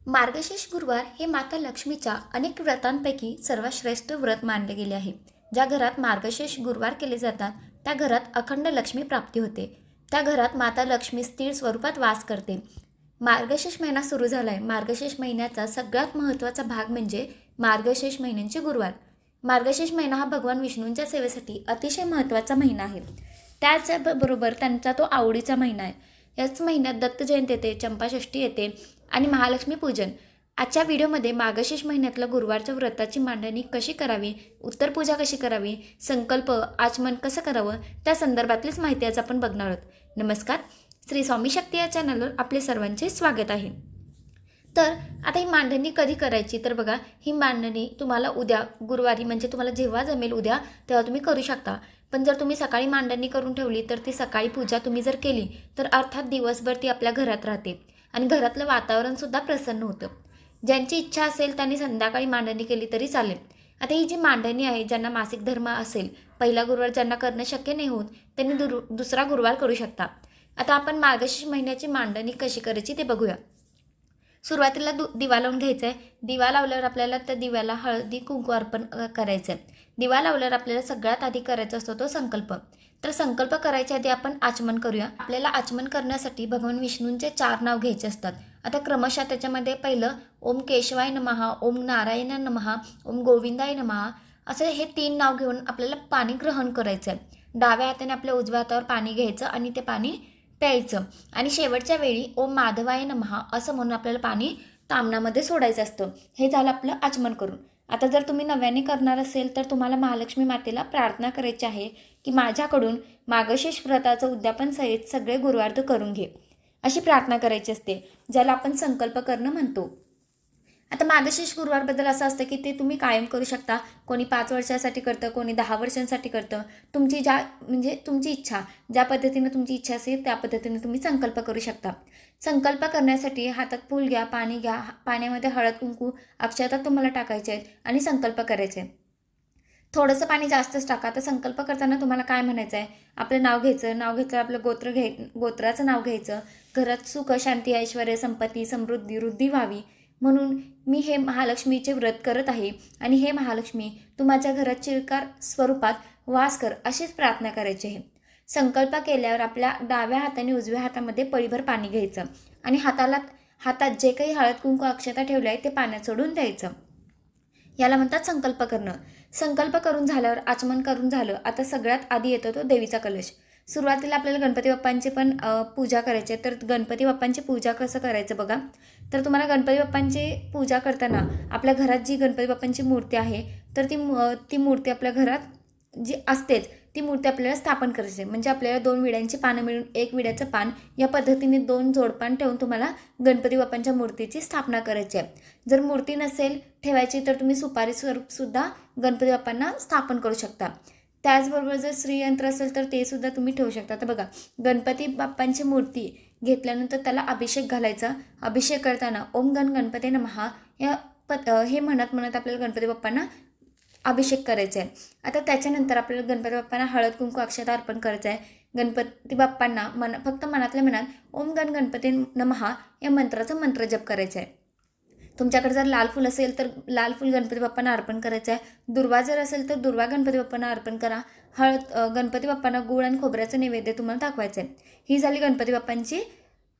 मार्गशीर्ष गुरुवार हे माता लक्ष्मीच्या अनेक व्रतांपैकी सर्वात श्रेष्ठ व्रत मानले गेले आहे. ज्या घरात मार्गशीर्ष गुरुवार केले जातात त्या घरात अखंड लक्ष्मी प्राप्ती होते. त्या घरात माता लक्ष्मी स्थिर स्वरूपात वास करते. मार्गशीर्ष महिना सुरू झाला आहे. मार्गशीर्ष महिन्याचा सगळ्यात महत्त्वाचा भाग म्हणजे मार्गशीर्ष महिन्यांचे गुरुवार. मार्गशीर्ष महिना हा भगवान विष्णूंच्या सेवेसाठी अतिशय महत्त्वाचा महिना आहे. त्याचबरोबर त्यांचा तो आवडीचा महिना आहे. याच महिन्यात दत्त जयंती येते, चंपाषष्ठी येते आणि महालक्ष्मी पूजन. आजच्या व्हिडिओमध्ये मार्गशीर्ष महिन्यातल्या गुरुवारच्या व्रताची मांडणी कशी करावी, उत्तरपूजा कशी करावी, संकल्प आचमन कसं करावं, त्या संदर्भातलीच माहिती आज आपण बघणार आहोत. नमस्कार, श्री स्वामी शक्ती या चॅनलवर आपले सर्वांचे स्वागत आहे. तर आता ही मांडणी कधी करायची, तर बघा, ही मांडणी तुम्हाला उद्या गुरुवारी म्हणजे तुम्हाला जेव्हा जमेल उद्या तेव्हा तुम्ही करू शकता. पण जर तुम्ही सकाळी मांडणी करून ठेवली तर ती सकाळी पूजा तुम्ही जर केली तर अर्थात दिवसभर ती आपल्या घरात राहते आणि घरातलं वातावरणसुद्धा प्रसन्न होतं. ज्यांची इच्छा असेल त्यांनी संध्याकाळी मांडणी केली तरी चालेल. आता ही जी मांडणी आहे, ज्यांना मासिक धर्म असेल, पहिला गुरुवार ज्यांना करणं शक्य नाही होत त्यांनी दुसरा गुरुवार करू शकता. आता आपण मार्गशीर्ष महिन्याची मांडणी कशी करायची ते बघूया. सुरुवातीला दिवा लावून घ्यायचा आहे. दिवा लावल्यावर आपल्याला त्या दिव्याला हळदी कुंकू अर्पण करायचं आहे. दिवा लावल्यावर आपल्याला सगळ्यात आधी करायचा असतो तो संकल्प. तर संकल्प करायच्या आधी आपण आचमन करूया. आपल्याला आचमन करण्यासाठी भगवान विष्णूंचे 4 नाव घ्यायचे असतात. आता क्रमशः त्याच्यामध्ये पहिलं ओम केशवाय नमः, ओम नारायण नमः, ओम गोविंदाय नमः असं हे 3 नाव घेऊन आपल्याला पाणी ग्रहण करायचं आहे. डाव्या हाताने आपल्या उजव्या हातावर पाणी घ्यायचं आणि ते पाणी प्यायचं आणि शेवटच्या वेळी ओम माधवाय नमः असं म्हणून आपल्याला पाणी तामणामध्ये सोडायचं असतं. हे झालं आपलं आचमन करून. आता जर तुम्ही नव्याने करणार असेल तर तुम्हाला महालक्ष्मी मातेला प्रार्थना करायची आहे की माझ्याकडून मार्गशीर्ष व्रताचं उद्यापन सहित सगळे गुरुवार तू करून घे, अशी प्रार्थना करायची असते, ज्याला आपण संकल्प करणं म्हणतो. आता मार्गशीर्ष गुरुवारबद्दल असं असतं की ते तुम्ही कायम करू शकता. कोणी 5 वर्षासाठी करतं, कोणी 10 वर्षांसाठी करतं. तुमची इच्छा, ज्या पद्धतीने तुमची इच्छा असेल त्या पद्धतीने तुम्ही संकल्प करू शकता. संकल्प करण्यासाठी हातात फूल घ्या, पाणी घ्या, पाण्यामध्ये हळद कुंकू अक्षता तुम्हाला टाकायचे आहेत आणि संकल्प करायचे. थोडंसं पाणी जास्तच टाका. तर संकल्प करताना तुम्हाला काय म्हणायचं आहे, आपलं नाव घ्यायचं. नाव घेतलं आपलं गोत्राचं नाव घ्यायचं. घरात सुख, शांती, ऐश्वर्य, संपत्ती, समृद्धी, वृद्धी व्हावी म्हणून मी हे महालक्ष्मीचे व्रत करत आहे आणि हे महालक्ष्मी तू माझ्या घरात चिरकार स्वरूपात वास कर, अशीच प्रार्थना करायची आहे. संकल्प केल्यावर आपल्या डाव्या हाताने उजव्या हातामध्ये पळीभर पाणी घ्यायचं आणि हातात जे काही हळद कुंकू अक्षता ठेवले आहे ते पाण्यात सोडून द्यायचं. याला म्हणतात संकल्प करणं. संकल्प करून झाल्यावर आचमन करून झालं. आता सगळ्यात आधी येतो तो देवीचा कलश. सुरुवातीला आपल्याला गणपती बाप्पांची पण पूजा करायची आहे. तर गणपती बाप्पांची पूजा कसं करायचं बघा. तर तुम्हाला गणपती बाप्पांची पूजा करताना आपल्या घरात जी गणपती बाप्पांची मूर्ती आहे तर ती मूर्ती आपल्या घरात जी असतेच ती मूर्ती आपल्याला स्थापन करायची. म्हणजे आपल्याला 2 विड्यांची पानं मिळून 1 विड्याचं पान या पद्धतीने 2 जोडपान ठेवून तुम्हाला गणपती बाप्पांच्या मूर्तीची स्थापना करायची आहे. जर मूर्ती नसेल ठेवायची तर तुम्ही सुपारी स्वरूपसुद्धा गणपती बाप्पांना स्थापन करू शकता. त्याचबरोबर जर श्रीयंत्र असेल तर ते सुद्धा तुम्ही ठेवू शकता. तर बघा, गणपती बाप्पांची मूर्ती घेतल्यानंतर त्याला अभिषेक घालायचा. अभिषेक करताना ओम गणपती नमः हे म्हणत आपल्याला गणपती बाप्पांना अभिषेक करायचा आहे. आता त्याच्यानंतर आपल्याला गणपती बाप्पांना हळद कुंकू अक्षता अर्पण करायचं आहे. गणपती बाप्पांना फक्त मनातल्या मनात ओम गणपती नमः या मंत्राचा मंत्र जप करायचा आहे. तुमच्याकडे जर लाल फूल असेल तर लाल फूल गणपती बाप्पांना अर्पण करायचं आहे. दुर्वा जर असेल तर दुर्वा गणपती बाप्पांना अर्पण करा. गणपती बाप्पांना गूळ आणि खोबऱ्याचं नैवेद्य तुम्हाला दाखवायचं आहे. ही झाली गणपती बाप्पांची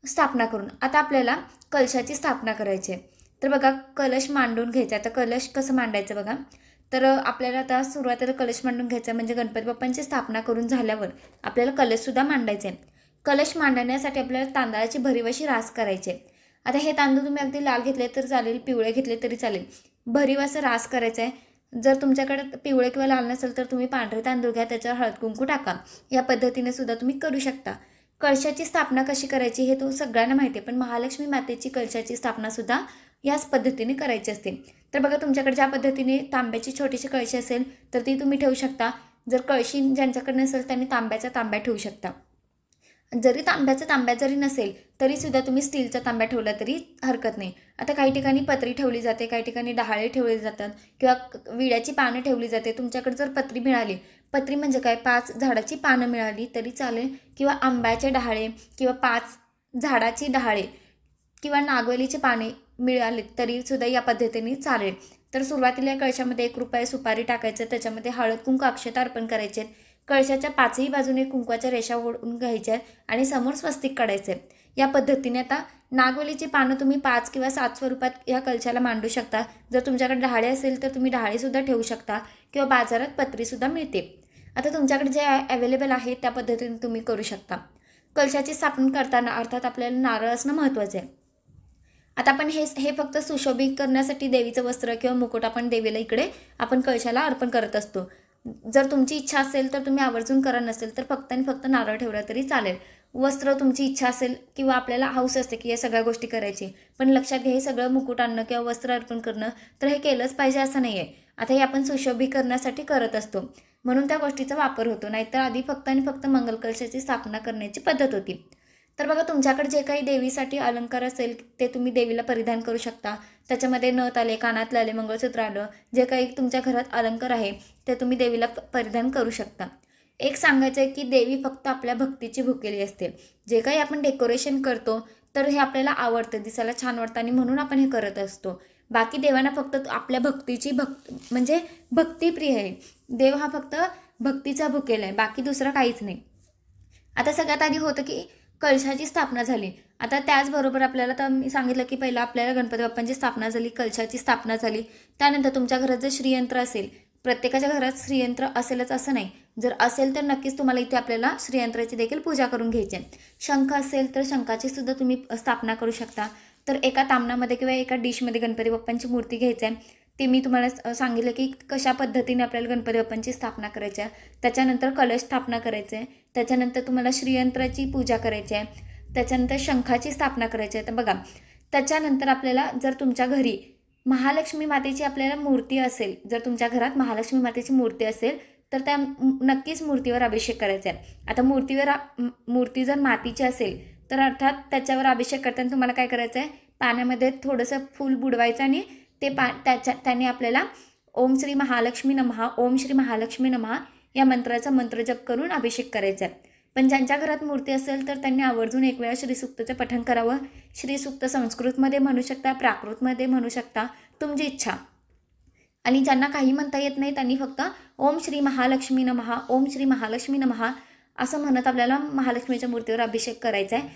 स्थापना करून. आता आपल्याला कलशाची स्थापना करायची आहे. तर बघा, कलश मांडून घ्यायचा. आता कलश कसं मांडायचं बघा. तर आपल्याला आता सुरुवातीला कलश मांडून घ्यायचा. म्हणजे गणपती बाप्पांची स्थापना करून झाल्यावर आपल्याला कलशसुद्धा मांडायचे आहे. कलश मांडण्यासाठी आपल्याला तांदळाची भरीव अशी रास करायची आहे. आता हे तांदूळ तुम्ही अगदी लाल घेतले तर चालेल, पिवळे घेतले तरी चालेल. भरीव असं रास करायचं आहे. जर तुमच्याकडे पिवळे किंवा लाल नसेल तर तुम्ही पांढरे तांदूळ घ्या, त्याच्यावर हळद कुंकू टाका. या पद्धतीने सुद्धा तुम्ही करू शकता. कळशाची स्थापना कशी करायची हे तो सगळ्यांना माहिती आहे, पण महालक्ष्मी मातेची कळशाची स्थापना सुद्धा याच पद्धतीने करायची असते. तर बघा, तुमच्याकडे ज्या पद्धतीने तांब्याची छोटीशी कळशी असेल तर ती तुम्ही ठेवू शकता. जर कळशी ज्यांच्याकडे नसेल त्यांनी तांब्याचा तांब्या ठेवू शकता. जरी तांब्या जरी नसेल तरी सुद्धा तुम्ही स्टीलचा तांब्या ठेवला तरी हरकत नाही. आता काही ठिकाणी पत्री ठेवली जाते, काही ठिकाणी डहाळे ठेवले जातात किंवा विड्याची पानं ठेवली जाते. तुमच्याकडे जर पत्री मिळाली, पत्री म्हणजे काय, 5 झाडाची पानं मिळाली तरी चालेल, किंवा आंब्याचे डहाळे किंवा 5 झाडाची डहाळे किंवा नागवेलीची पाने मिळाले तरी सुद्धा या पद्धतीने चालेल. तर सुरुवातीला कळशामध्ये 1 रुपया सुपारी टाकायचं, त्याच्यामध्ये हळद कुंकू अक्षता अर्पण करायचे. कळशाच्या 5ही बाजूने कुंकवाच्या रेषा ओढून घ्यायच्या आणि समोर स्वस्तिक काढायचे. या पद्धतीने आता नागवेलीची पानं तुम्ही 5 किंवा 7 स्वरूपात या कलशाला मांडू शकता. जर तुमच्याकडे डहाळे असेल तर तुम्ही डहाळेसुद्धा ठेवू शकता किंवा बाजारात पत्रीसुद्धा मिळते. आता तुमच्याकडे जे अवेलेबल आहे त्या पद्धतीने तुम्ही करू शकता. कलशाची स्थापना करताना अर्थात आपल्याला नारळ असणं महत्त्वाचं आहे. आता आपण हे फक्त सुशोभित करण्यासाठी देवीचं वस्त्र किंवा मुकुट आपण देवीला इकडे आपण कळशाला अर्पण करत असतो. जर तुमची इच्छा असेल तर तुम्ही आवर्जून करा, नसेल तर फक्त आणि फक्त नारळ ठेवला तरी चालेल. वस्त्र तुमची इच्छा असेल किंवा आपल्याला हौस असते की या सगळ्या गोष्टी करायची, पण लक्षात घ्या हे सगळं मुकुट आणणं किंवा वस्त्र अर्पण करणं तर हे केलंच पाहिजे असं नाही आहे. आता हे आपण सुशोभीकरणासाठी करत असतो म्हणून त्या गोष्टीचा वापर होतो, नाहीतर आधी फक्त आणि फक्त मंगल कलशाची स्थापना करण्याची पद्धत होती. तर बघा तुमच्याकडे जे काही देवीसाठी अलंकार असेल ते तुम्ही देवीला परिधान करू शकता. त्याच्यामध्ये नथ आले, कानातले आले, मंगळसूत्र आलं, जे काही तुमच्या घरात अलंकार आहे ते तुम्ही देवीला परिधान करू शकता. एक सांगायचं आहे की देवी फक्त आपल्या भक्तीची भुकेली असते. जे काही आपण डेकोरेशन करतो तर हे आपल्याला आवडतं, दिसायला छान वाटतं आणि म्हणून आपण हे करत असतो. बाकी देवांना फक्त आपल्या भक्तीची म्हणजे भक्तिप्रिय आहे. देव हा फक्त भक्तीचा भुकेला आहे, बाकी दुसरं काहीच नाही. आता सगळ्यात आधी होतं की कलशाची स्थापना झाली. आता त्याचबरोबर आपल्याला तर मी सांगितलं की पहिला आपल्याला गणपती बाप्पांची स्थापना झाली, कलशाची स्थापना झाली. त्यानंतर तुमच्या घरात जर श्रीयंत्र असेल, प्रत्येकाच्या घरात श्रीयंत्र असेलच असं नाही, जर असेल तर नक्कीच तुम्हाला इथे आपल्याला श्रीयंत्राची देखील पूजा करून घ्यायची आहे. शंख असेल तर शंखाची सुद्धा तुम्ही स्थापना करू शकता. तर एका तामणामध्ये किंवा एका डिशमध्ये गणपती बाप्पांची मूर्ती घ्यायची आहे. ते मी तुम्हाला सांगितलं की कशा पद्धतीने आपल्याला गणपती बाप्पांची स्थापना करायची आहे. त्याच्यानंतर कलश स्थापना करायचं आहे. त्याच्यानंतर तुम्हाला श्रीयंत्राची पूजा करायची आहे. त्याच्यानंतर शंखाची स्थापना करायची आहे. तर बघा त्याच्यानंतर आपल्याला जर तुमच्या घरी महालक्ष्मी मातेची आपल्याला मूर्ती असेल, जर तुमच्या घरात महालक्ष्मी मातेची मूर्ती असेल तर त्या नक्कीच मूर्तीवर अभिषेक करायचा आहे. आता मूर्ती जर मातीची असेल तर अर्थात त्याच्यावर अभिषेक करताना तुम्हाला काय करायचं आहे, पाण्यामध्ये थोडंसं फूल बुडवायचं आणि ते त्याने आपल्याला ओम श्री महालक्ष्मी नमः, ओम श्री महालक्ष्मी नमः या मंत्राचा मंत्रजप करून अभिषेक करायचा आहे. पण ज्यांच्या घरात मूर्ती असेल तर त्यांनी आवर्जून एक वेळा श्रीसूक्तचं पठण करावं. श्रीसूक्त संस्कृतमध्ये म्हणू शकता, प्राकृतमध्ये म्हणू शकता, तुमची इच्छा. आणि ज्यांना काही म्हणता येत नाही त्यांनी फक्त ओम श्री महालक्ष्मी नमः, ओम श्री महालक्ष्मी नमः असं म्हणत आपल्याला महालक्ष्मीच्या मूर्तीवर अभिषेक करायचा आहे.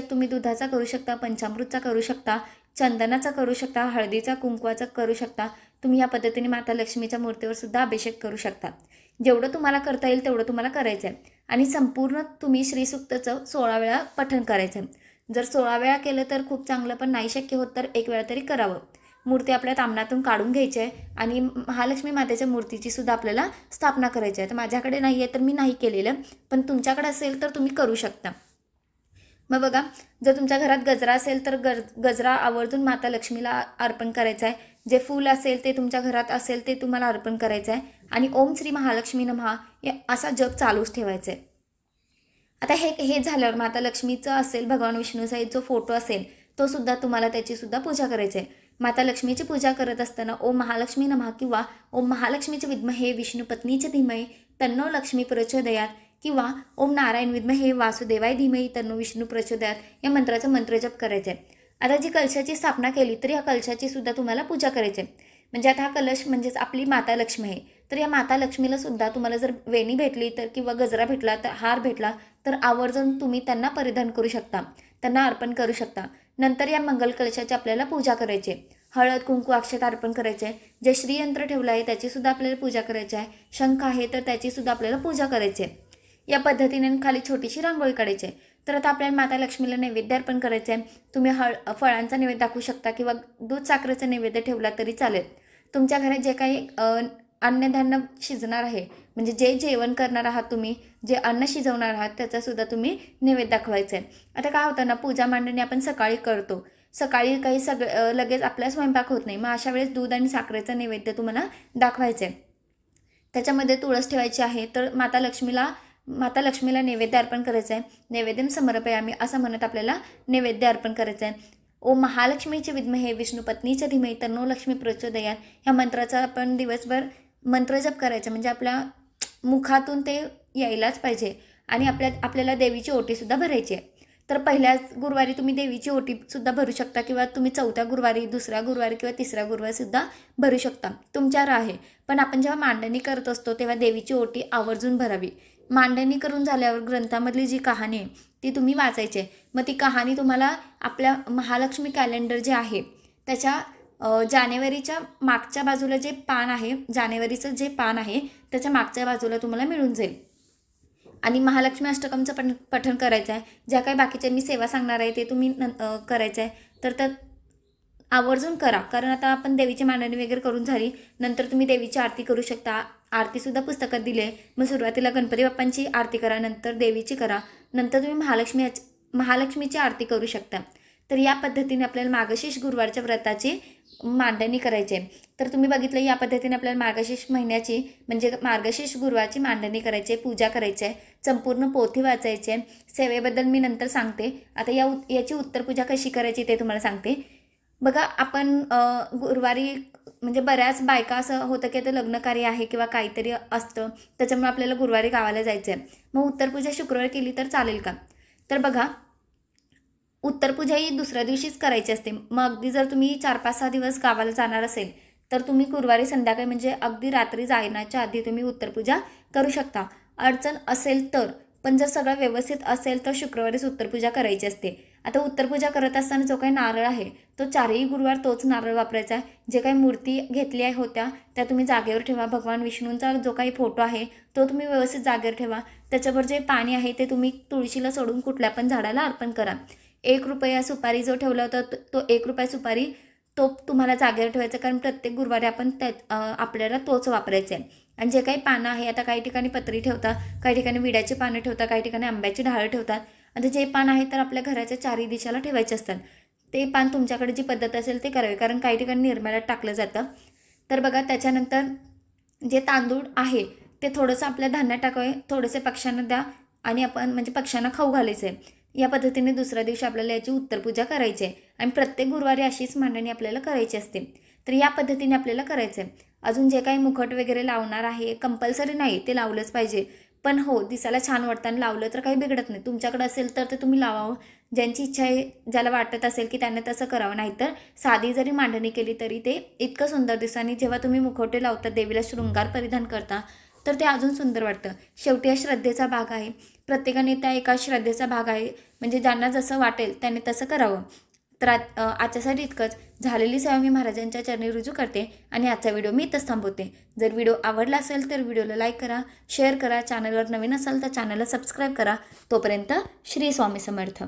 तुम्ही दुधाचा करू शकता, पंचामृतचा करू शकता, चंदनाचा करू शकता, हळदीचा, कुंकवाचा करू शकता. तुम्ही या पद्धतीने माता लक्ष्मीच्या मूर्तीवर सुद्धा अभिषेक करू शकता. जेवढं तुम्हाला करता येईल तेवढं तुम्हाला करायचं आहे. आणि संपूर्ण तुम्ही श्रीसूक्तचं 16 वेळा पठण करायचं आहे. जर 16 वेळा केलं तर खूप चांगलं, पण नाही शक्य होत तर 1 वेळा तरी करावं. मूर्ती आपल्या तामणातून काढून घ्यायची आहे आणि महालक्ष्मी मातेच्या मूर्तीची सुद्धा आपल्याला स्थापना करायची आहे. तर माझ्याकडे नाही आहे तर मी नाही केलेलं, पण तुमच्याकडे असेल तर तुम्ही करू शकता. मग बघा जर तुमच्या घरात गजरा असेल तर गजरा आवर्जून माता लक्ष्मीला अर्पण करायचा आहे. जे फूल असेल ते तुमच्या घरात असेल ते तुम्हाला अर्पण करायचं आहे आणि ओम श्री महालक्ष्मी नमः असा जप चालूच ठेवायचा आहे. आता हे झाल्यावर माता लक्ष्मीचं असेल, भगवान विष्णूचा जो फोटो असेल तो सुद्धा तुम्हाला त्याची सुद्धा पूजा करायची आहे. माता लक्ष्मीची पूजा करत असताना ओम महालक्ष्मी नमः किंवा ओम महालक्ष्मीचे विद्महे विष्णू पत्नीचे धीमहि तन्नो लक्ष्मी प्रचोदयात किंवा ओम नारायण विद्महे वासुदेवाय धीमहि तन्नो विष्णू प्रचोदयात या मंत्राचा मंत्रजप करायचा आहे. आता जी कलशाची स्थापना केली तर या कलशाची सुद्धा तुम्हाला पूजा करायची आहे. म्हणजे आता हा कलश म्हणजेच आपली माता लक्ष्मी आहे. तर या माता लक्ष्मीला सुद्धा तुम्हाला जर वेणी भेटली तर किंवा गजरा भेटला तर हार भेटला तर आवर्जून तुम्ही त्यांना परिधान करू शकता, त्यांना अर्पण करू शकता. नंतर या मंगल कलशाची आपल्याला पूजा करायची आहे. हळद कुंकू अक्षता अर्पण करायचे आहे. जे श्रीयंत्र ठेवलं आहे त्याची सुद्धा आपल्याला पूजा करायची आहे. शंख आहे तर त्याची सुद्धा आपल्याला पूजा करायची आहे. या पद्धतीने खाली छोटीशी रांगोळी काढायची आहे. तर आता आपल्याला माता लक्ष्मीला नैवेद्य अर्पण करायचं आहे. तुम्ही फळांचा नैवेद्य दाखवू शकता किंवा दूध साखरेचा नैवेद्य ठेवला तरी चालेल. तुमच्या घरात जे काही अन्नधान्य शिजणार आहे, म्हणजे जे जेवण करणार आहात तुम्ही, जे अन्न शिजवणार आहात त्याचा सुद्धा तुम्ही नैवेद्य दाखवायचं आहे. आता काय होतं ना, पूजा मांडणी आपण सकाळी करतो, सकाळी काही लगेच आपला स्वयंपाक होत नाही. मग अशा वेळेस दूध आणि साखरेचा नैवेद्य तुम्हाला दाखवायचं आहे. त्याच्यामध्ये तुळस ठेवायची आहे. तर माता लक्ष्मीला नैवेद्य अर्पण करायचं आहे. नैवेद्यम समर्पयामी असं म्हणत आपल्याला नैवेद्य अर्पण करायचं आहे. ओम महालक्ष्मीचे विद्महे विष्णू पत्नीचे धीमहि तन्नो लक्ष्मी प्रचोदयात ह्या मंत्राचा आपण दिवसभर मंत्रजप करायचा, म्हणजे आपल्या मुखातून ते यायलाच पाहिजे आणि आपल्याला देवीची ओटीसुद्धा भरायची आहे. तर पहिल्याच गुरुवारी तुम्ही देवीची ओटीसुद्धा भरू शकता किंवा तुम्ही चौथ्या गुरुवारी, दुसऱ्या गुरुवारी किंवा तिसऱ्या गुरुवारीसुद्धा भरू शकता, तुमच्यावर आहे. पण आपण जेव्हा मांडणी करत असतो तेव्हा देवीची ओटी आवर्जून भरावी. मांडणी करून झाल्यावर ग्रंथामधली जी कहाणी आहे ती तुम्ही वाचायची. मग ती कहाणी तुम्हाला आपल्या महालक्ष्मी कॅलेंडर जे आहे त्याच्या जानेवारीच्या मागच्या बाजूला जे पान आहे, जानेवारीचं जे पान आहे त्याच्या मागच्या बाजूला तुम्हाला मिळून जाईल. आणि महालक्ष्मी अष्टकमचं पठण करायचं आहे. ज्या काही बाकीच्या मी सेवा सांगणार आहे ते तुम्ही करायचं आहे. तर त्यात आवर्जून करा, कारण आता आपण देवीची मांडणी वगैरे करून झाली नंतर तुम्ही देवीची आरती करू शकता. आरतीसुद्धा पुस्तकात दिली आहे. मग सुरुवातीला गणपती बाप्पांची आरती करा, नंतर देवीची करा, नंतर तुम्ही महालक्ष्मीची आरती करू शकता. तर या पद्धतीने आपल्याला मार्गशीर्ष गुरुवारच्या व्रताची मांडणी करायची आहे. तर तुम्ही बघितलं या पद्धतीने आपल्याला मार्गशीर्ष महिन्याची म्हणजे मार्गशीर्ष गुरुवारची मांडणी करायची आहे, पूजा करायची आहे, संपूर्ण पोथी वाचायची आहे. सेवेबद्दल मी नंतर सांगते. आता याची उत्तर पूजा कशी करायची ते तुम्हाला सांगते. बघा, आपण गुरुवारी म्हणजे बऱ्याच बायका असं होतं की आता लग्नकार्य आहे किंवा काहीतरी असतं, त्याच्यामुळे आपल्याला गुरुवारी गावाला जायचं आहे. मग उत्तरपूजा शुक्रवारी केली तर चालेल का? तर बघा, उत्तरपूजा ही दुसऱ्या दिवशीच करायची असते. मग अगदी जर तुम्ही 4-5-6 दिवस गावाला जाणार असेल तर तुम्ही गुरुवारी संध्याकाळी म्हणजे अगदी रात्री जाण्याच्या आधी तुम्ही उत्तरपूजा करू शकता, अडचण असेल तर. पण जर सगळं व्यवस्थित असेल तर शुक्रवारीच उत्तरपूजा करायची असते. आता उत्तरपूजा करत असताना जो काही नारळ आहे तो 4ही गुरुवार तोच नारळ वापरायचा आहे. जे काही मूर्ती घेतल्या होत्या त्या तुम्ही जागेवर ठेवा. भगवान विष्णूंचा जो काही फोटो आहे तो तुम्ही व्यवस्थित जागेवर ठेवा. त्याच्यावर जे पाणी आहे ते तुम्ही तुळशीला सोडून कुठल्या पण झाडाला अर्पण करा. 1 रुपया सुपारी जो ठेवला होता तो 1 रुपया सुपारी तो तुम्हाला जागेवर ठेवायचा, कारण प्रत्येक गुरुवारी आपण आपल्याला तोच वापरायचा आहे. आणि जे काही पानं आहे, आता काही ठिकाणी पत्री ठेवतात, काही ठिकाणी विड्याची पानं ठेवतात, काही ठिकाणी आंब्याची ढाळं ठेवतात. आता जे पान आहे तर आपल्या घराच्या 4ही दिशेला ठेवायचे असतात. ते पान तुमच्याकडे जी पद्धत असेल ते करावे, कारण काही ठिकाणी निर्माल्यात टाकलं जातं. तर बघा, त्याच्यानंतर जे तांदूळ आहे ते थोडंसं आपल्या धान्यात टाकावे, थोडेसे पक्ष्यांना द्या आणि आपण म्हणजे पक्ष्यांना खाऊ घालायचं आहे. या पद्धतीने दुसऱ्या दिवशी आपल्याला याची उत्तरपूजा करायची आहे. आणि प्रत्येक गुरुवारी अशीच मांडणी आपल्याला करायची असते. तर या पद्धतीने आपल्याला करायचं आहे. अजून जे काही मुखट वगैरे लावणार आहे, कंपल्सरी नाही, ते लावलंच पाहिजे. पण हो, दिसायला छान वाटताना लावलं तर काही बिघडत नाही. तुमच्याकडे असेल तर ते तुम्ही लावावं. ज्यांची इच्छा आहे, ज्याला वाटत असेल की त्यांना तसं करावं. नाहीतर साधी जरी मांडणी केली तरी ते इतकं सुंदर दिसतं. आणि जेव्हा तुम्ही मुखवटे लावता, देवीला शृंगार परिधान करता, तर ते अजून सुंदर वाटतं. शेवटी हा श्रद्धेचा भाग आहे. प्रत्येकाने त्या एका श्रद्धेचा भाग आहे, म्हणजे ज्यांना जसं वाटेल त्याने तसं करावं. तर आजच्यासाठी इतकंच. झालेली सेवा मी महाराजांच्या चरणी रुजू करते आणि आजचा व्हिडिओ मी इथंच थांबवते. जर व्हिडिओ आवडला असेल तर व्हिडिओला लाईक करा, शेअर करा. चॅनलवर नवीन असाल तर चॅनलला सबस्क्राईब करा. तोपर्यंत श्री स्वामी समर्थ.